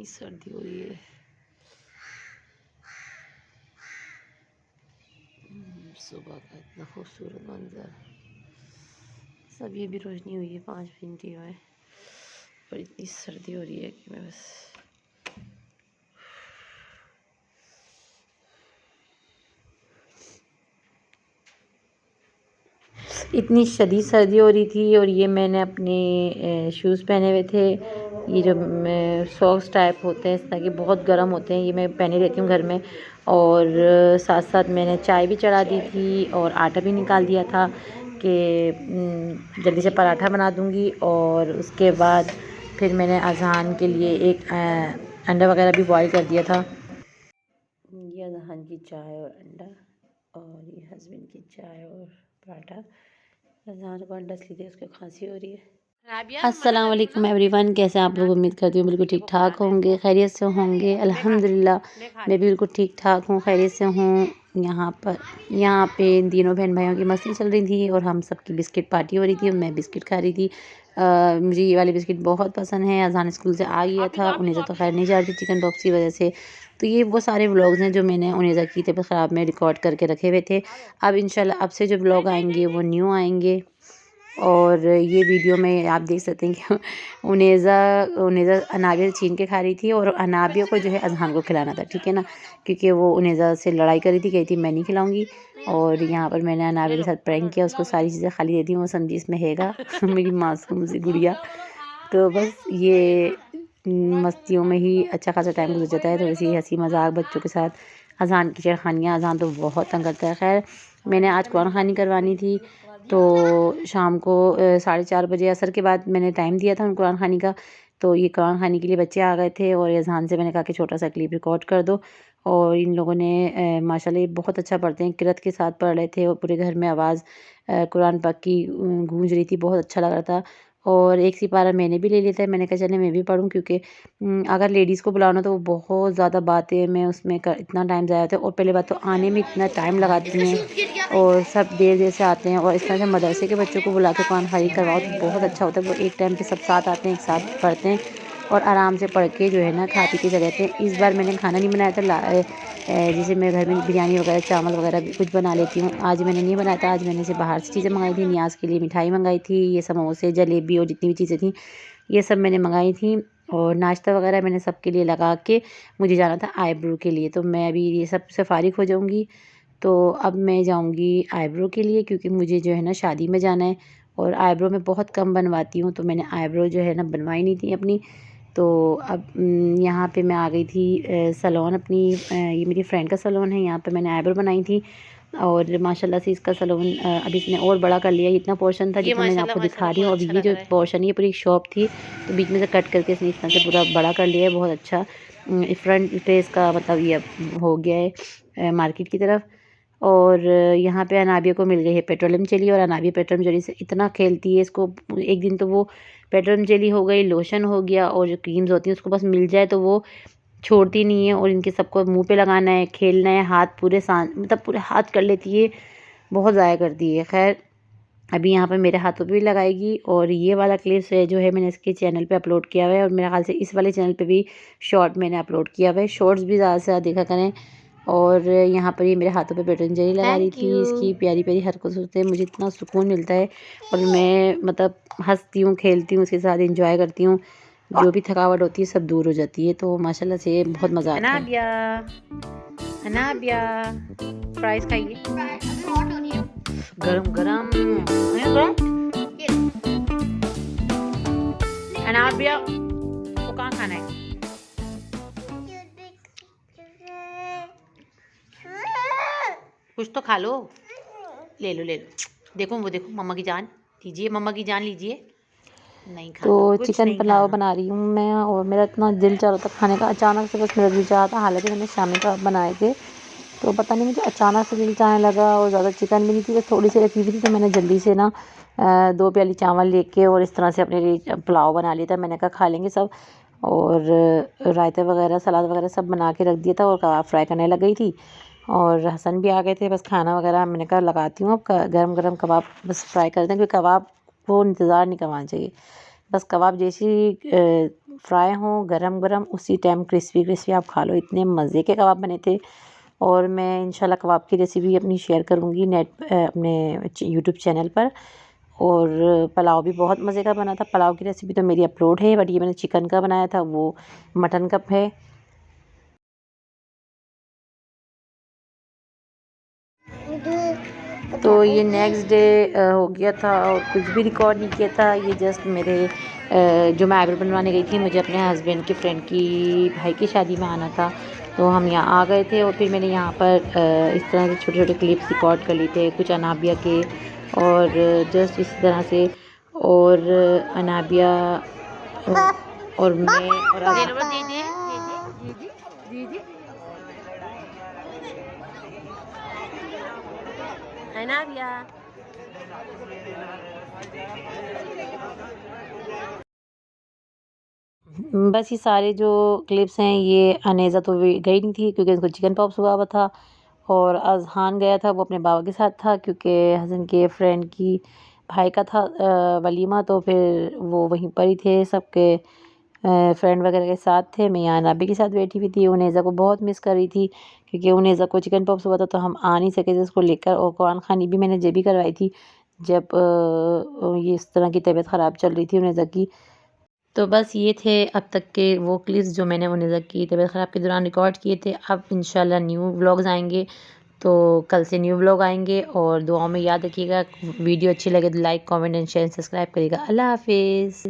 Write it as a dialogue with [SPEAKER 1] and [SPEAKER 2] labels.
[SPEAKER 1] सर्दी हो रही है। सुबह का इतना खूबसूरत मंजर, सब ये भी रोशनी हुई है 5 मिनट में, पर इतनी सर्दी हो रही है कि मैं बस इतनी शदीद सर्दी हो रही थी। और ये मैंने अपने शूज़ पहने हुए थे, ये जो सॉक्स टाइप होते हैं इस तरह के, बहुत गर्म होते हैं, ये मैं पहने रहती हूँ घर में। और साथ साथ मैंने चाय भी चढ़ा दी थी और आटा भी निकाल दिया था कि जल्दी से पराठा बना दूँगी। और उसके बाद फिर मैंने अज़ान के लिए एक अंडा वगैरह भी बॉईल कर दिया था। ये अज़ान की चाय और अंडा, और ये हस्बैंड की चाय और पराठा। अज़ान को अंडा इसलिए उसको खांसी हो रही है। अस्सलाम वालेकुम एवरीवन, कैसे आप लोग? उम्मीद करती हूँ बिल्कुल ठीक ठाक होंगे, खैरियत से होंगे। अल्हम्दुलिल्लाह मैं बिल्कुल ठीक ठाक हूँ, खैरियत से हूँ। यहाँ पे इन तीनों बहन भाइयों की मस्ती चल रही थी और हम सबकी बिस्किट पार्टी हो रही थी और मैं बिस्किट खा रही थी। मुझे ये वाले बिस्किट बहुत पसंद हैं। अज़ान स्कूल से आ गया था, उन्हें तो खैर नहीं जा रही थी चिकन बॉक्स की वजह से। तो ये वो सारे व्लॉग्स हैं जो मैंने उन्हें की तबीयत ख़राब में रिकॉर्ड करके रखे हुए थे। अब इंशाल्लाह अब से जो व्लॉग आएंगे वो न्यू आएंगे। और ये वीडियो में आप देख सकते हैं कि उनेज़ा अनाबिया छीन के खा रही थी और अनाबिया को जो है अज़हान को खिलाना था, ठीक है ना, क्योंकि वो उनेज़ा से लड़ाई कर रही थी, कही थी मैं नहीं खिलाऊंगी। और यहाँ पर मैंने अनाबिया के साथ प्रैंक किया, उसको सारी चीज़ें खाली दे दी, वो समझी इसमें हैगा मेरी मासूम सी गुड़िया। तो बस ये मस्तियों में ही अच्छा खासा टाइम गुजर जाता है, थोड़ी सी हंसी मजाक बच्चों के साथ। अज़ान की छेड़खानियाँ, अज़ान तो बहुत तंग करता है। खैर मैंने आज कुरान ख़वानी करवानी थी, तो शाम को 4:30 बजे असर के बाद मैंने टाइम दिया था उन कुरान ख़वानी का। तो ये कुरान ख़वानी के लिए बच्चे आ गए थे और अज़ान से मैंने कहा कि छोटा सा क्लिप रिकॉर्ड कर दो। और इन लोगों ने माशाल्लाह ये बहुत अच्छा पढ़ते हैं, किरत के साथ पढ़ रहे थे और पूरे घर में आवाज़ कुरान पाक की गूंज रही थी, बहुत अच्छा लग रहा था। और एक सिपारा मैंने भी ले लिया था, मैंने कहा चले मैं भी पढ़ूँ, क्योंकि अगर लेडीज़ को बुलाना तो वो बहुत ज़्यादा बातें में उसमें इतना टाइम ज़ाया होता है। और पहले बात तो आने में इतना टाइम लगाती हैं और सब देर देर से आते हैं। और इस तरह से मदरसे के बच्चों को बुला के कुरान ख़वानी करवाओ तो बहुत अच्छा होता है। वो एक टाइम पे सब साथ आते हैं, एक साथ पढ़ते हैं और आराम से पढ़ के जो है ना खा पी के चले जाते हैं। इस बार मैंने खाना नहीं बनाया था, जैसे मैं घर में बिरयानी वगैरह चावल वगैरह भी कुछ बना लेती हूँ, आज मैंने नहीं बनाया था। आज मैंने से बाहर से चीज़ें मंगाई थी, नियाज़ के लिए मिठाई मंगाई थी, ये समोसे जलेबी और जितनी भी चीज़ें थी ये सब मैंने मंगाई थी। और नाश्ता वगैरह मैंने सबके लिए लगा के मुझे जाना था आईब्रो के लिए, तो मैं अभी ये सब से फ़ारिग हो जाऊँगी। तो अब मैं जाऊँगी आईब्रो के लिए, क्योंकि मुझे जो है ना शादी में जाना है और आईब्रो मैं बहुत कम बनवाती हूँ, तो मैंने आईब्रो जो है ना बनवाई नहीं थी अपनी। तो अब यहाँ पे मैं आ गई थी सैलून अपनी, ये मेरी फ्रेंड का सैलून है, यहाँ पे मैंने आईब्रो बनाई थी। और माशाल्लाह से इसका सैलून अभी इसने और बड़ा कर लिया। इतना पोर्शन था जितना मैं आपको दिखा रही हूँ, अभी ये जो पोर्शन ये पूरी शॉप थी, तो बीच में से कट करके इसने इस तरह से पूरा बड़ा कर लिया है, बहुत अच्छा। फ्रंट पे इसका मतलब ये हो गया है मार्केट की तरफ। और यहाँ पे अनाबिया को मिल गई है पेट्रोलियम जेली, और अनाबिया पेट्रोलियम जेली से इतना खेलती है, इसको एक दिन तो वो पेट्रोलियम जेली हो गई, लोशन हो गया, और जो क्रीम्स होती हैं उसको बस मिल जाए तो वो छोड़ती नहीं है। और इनके सबको मुंह पे लगाना है, खेलना है, हाथ पूरे मतलब पूरे हाथ कर लेती है, बहुत ज़ाया करती है। खैर अभी यहाँ पे मेरे हाथों पे भी लगाएगी। और ये वाला क्लिप्स है जो है मैंने इसके चैनल पे अपलोड किया हुआ है, और मेरे ख्याल से इस वाले चैनल पे भी शॉर्ट मैंने अपलोड किया हुआ है। शॉर्ट्स भी ज़्यादा से ज़्यादा देखा करें। और यहाँ पर ये मेरे हाथों पे पेटंजलि लगा रही थी, इसकी प्यारी प्यारी हरकतों से मुझे इतना सुकून मिलता है और मैं मतलब हंसती हूँ, खेलती हूँ, उसके साथ इंजॉय करती हूँ, जो भी थकावट होती है सब दूर हो जाती है। तो माशाल्लाह से बहुत मज़ा आता है। अनाबिया फ्राइज खाइए, गरम गरम अनाबिया को कहाँ खाना है? कुछ तो खा लो, ले लो ले लो। देखो वो देखो मम्मा की जान लीजिए, मम्मा की जान लीजिए। नहीं खाना तो चिकन पुलाव बना रही हूँ मैं, और मेरा इतना दिल चाह रहा था खाने का, अचानक से बस मेरा दिल चाहा था। हालांकि मैंने शामी का बनाए थे, तो पता नहीं मुझे अचानक से दिल चाहने लगा, और ज़्यादा चिकन भी नहीं थी, बस थोड़ी सी रखी हुई थी, तो मैंने जल्दी से ना 2 प्याली चावल लेके और इस तरह से अपने लिए पुलाव बना लिया था। मैंने कहा खा लेंगे सब, और रायता वगैरह सलाद वगैरह सब बना के रख दिया था, और कबाब फ्राई करने लग गई थी। और हसन भी आ गए थे, बस खाना वगैरह मैंने कहा लगाती हूँ, अब गरम गरम कबाब बस फ्राई कर दें, क्योंकि कबाब को इंतज़ार नहीं करना चाहिए, बस कबाब जैसी फ्राई हों गरम गरम उसी टाइम क्रिस्पी क्रिस्पी आप खा लो। इतने मज़े के कबाब बने थे। और मैं इंशाल्लाह कबाब की रेसिपी अपनी शेयर करूँगी अपने यूट्यूब चैनल पर। और पुलाव भी बहुत मज़े का बना था। पुलाव की रेसिपी तो मेरी अपलोड है, बट ये मैंने चिकन का बनाया था, वो मटन का है। तो ये नेक्स्ट डे हो गया था और कुछ भी रिकॉर्ड नहीं किया था। ये जस्ट मेरे जो मैं आईब्रो बनवाने गई थी, मुझे अपने हस्बैंड की फ्रेंड की भाई की शादी में आना था, तो हम यहाँ आ गए थे। और फिर मैंने यहाँ पर इस तरह से छोटे छोटे क्लिप्स रिकॉर्ड कर लिए थे, कुछ अनाबिया के और जस्ट इस तरह से। और अनाबिया और मैं और अनाबिया बस ये सारे जो क्लिप्स हैं, ये अनेज़ा तो गई नहीं थी क्योंकि उसको चिकन पॉक्स हुआ हुआ था। और अज़हान गया था, वो अपने बाबा के साथ था क्योंकि हसन के फ्रेंड की भाई का था वलीमा, तो फिर वो वहीं पर ही थे सबके फ्रेंड वगैरह के साथ थे। मैं यहाँ नाबी के साथ बैठी हुई थी। उनेज़ा को बहुत मिस कर रही थी क्योंकि उनेज़ा को चिकन पॉक्स हुआ था, तो हम आ नहीं सके थे उसको लेकर। और कुरान खानी भी मैंने जब भी करवाई थी जब ये इस तरह की तबीयत ख़राब चल रही थी उनेज़ा की। तो बस ये थे अब तक के वो क्लिप्स जो मैंने उनेज़ा की तबीयत ख़राब के दौरान रिकॉर्ड किए थे। अब इंशाल्लाह न्यू व्लॉग्स आएंगे, तो कल से न्यू व्लॉग आएंगे। और दुआओं में याद रखिएगा। वीडियो अच्छी लगे तो like comment and share subscribe करिएगा। अल्लाह हाफिज़।